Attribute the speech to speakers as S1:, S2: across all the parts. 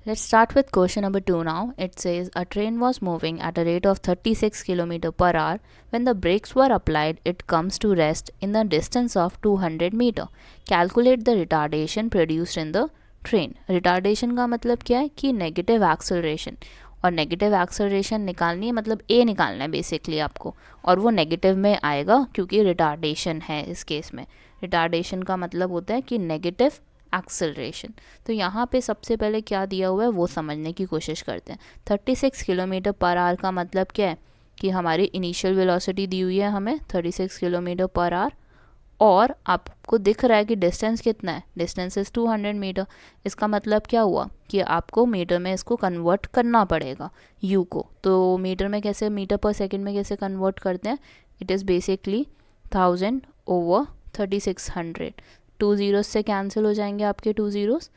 S1: Let's start with question number 2 now. It says a train was moving at a rate of 36 km per hour. When the brakes were applied, it comes to rest in the distance of 200 meter. Calculate the retardation produced in the train. Retardation का मतलब क्या है कि negative acceleration, और negative acceleration निकालनी है मतलब ए निकालना है बेसिकली आपको, और वो नेगेटिव में आएगा क्योंकि रिटार्डेशन है इस केस में. रिटार्डेशन का मतलब होता है कि नेगेटिव एक्सेलरेशन. तो यहाँ पे सबसे पहले क्या दिया हुआ है वो समझने की कोशिश करते हैं. 36 किलोमीटर पर आवर का मतलब क्या है कि हमारी इनिशियल वेलोसिटी दी हुई है हमें 36 किलोमीटर पर आवर, और आपको दिख रहा है कि डिस्टेंस कितना है, डिस्टेंस इज़ 200 मीटर. इसका मतलब क्या हुआ कि आपको मीटर में इसको कन्वर्ट करना पड़ेगा यू को. तो मीटर में कैसे, मीटर पर सेकंड में कैसे कन्वर्ट करते हैं, it is basically 1000 over 3600. 2 zeros से कैंसिल हो जाएंगे आपके 2 ज़ीरोस,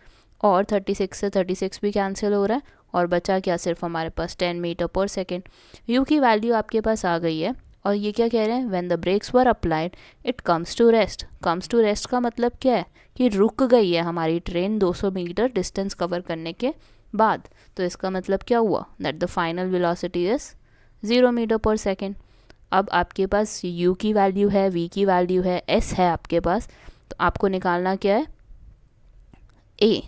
S1: और 36 से 36 भी कैंसिल हो रहा है, और बचा क्या, सिर्फ हमारे पास 10 मीटर पर सेकेंड. यू की वैल्यू आपके पास आ गई है, और ये क्या कह रहे हैं, when the brakes were applied it comes to rest. Comes to rest का मतलब क्या है कि रुक गई है हमारी ट्रेन 200 मीटर डिस्टेंस कवर करने के बाद. तो इसका मतलब क्या हुआ, that the final velocity is 0 metre per second. अब आपके पास u की वैल्यू है, v की वैल्यू है, s है आपके पास, तो आपको निकालना क्या है, a.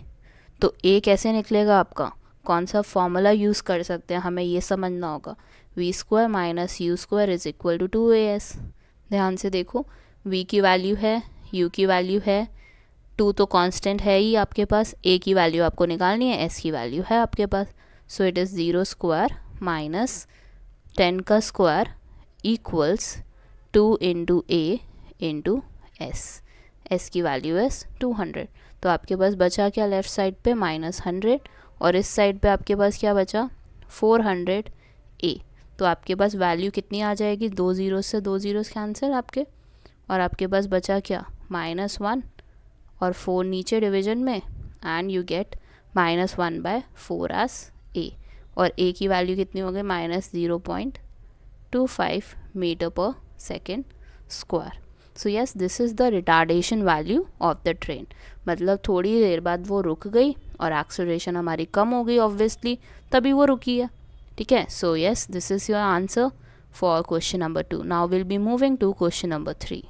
S1: तो a कैसे निकलेगा आपका, कौन सा फॉर्मूला यूज़ कर सकते हैं, हमें ये समझना होगा. v² minus u² is equal to 2as. ध्यान से देखो, v की वैल्यू है, u की वैल्यू है, 2 तो कांस्टेंट है ही आपके पास, a की वैल्यू आपको निकालनी है, s की वैल्यू है आपके पास. सो इट इज़ 0² माइनस 10 का square equals 2 into a into s. s की वैल्यू इज़ 200. तो आपके पास बचा क्या लेफ़्ट साइड पे, -100, और इस साइड पे आपके पास क्या बचा, 400 a. तो आपके पास वैल्यू कितनी आ जाएगी, 2 ज़ीरो से 2 ज़ीरोस कैंसिल आपके, और आपके पास बचा क्या, -1 और 4 नीचे डिवीजन में, and you get -1/4 as a. और a की वैल्यू कितनी हो गई, -0.25 metre per second square. So yes, this is the retardation value of the train. मतलब थोड़ी देर बाद वो रुक गई और एक्सेलरेशन हमारी कम हो गई ऑब्वियसली, तभी वो रुकी है. ठीक है. So yes, this is your answer for question number 2. Now will be moving to question number 3.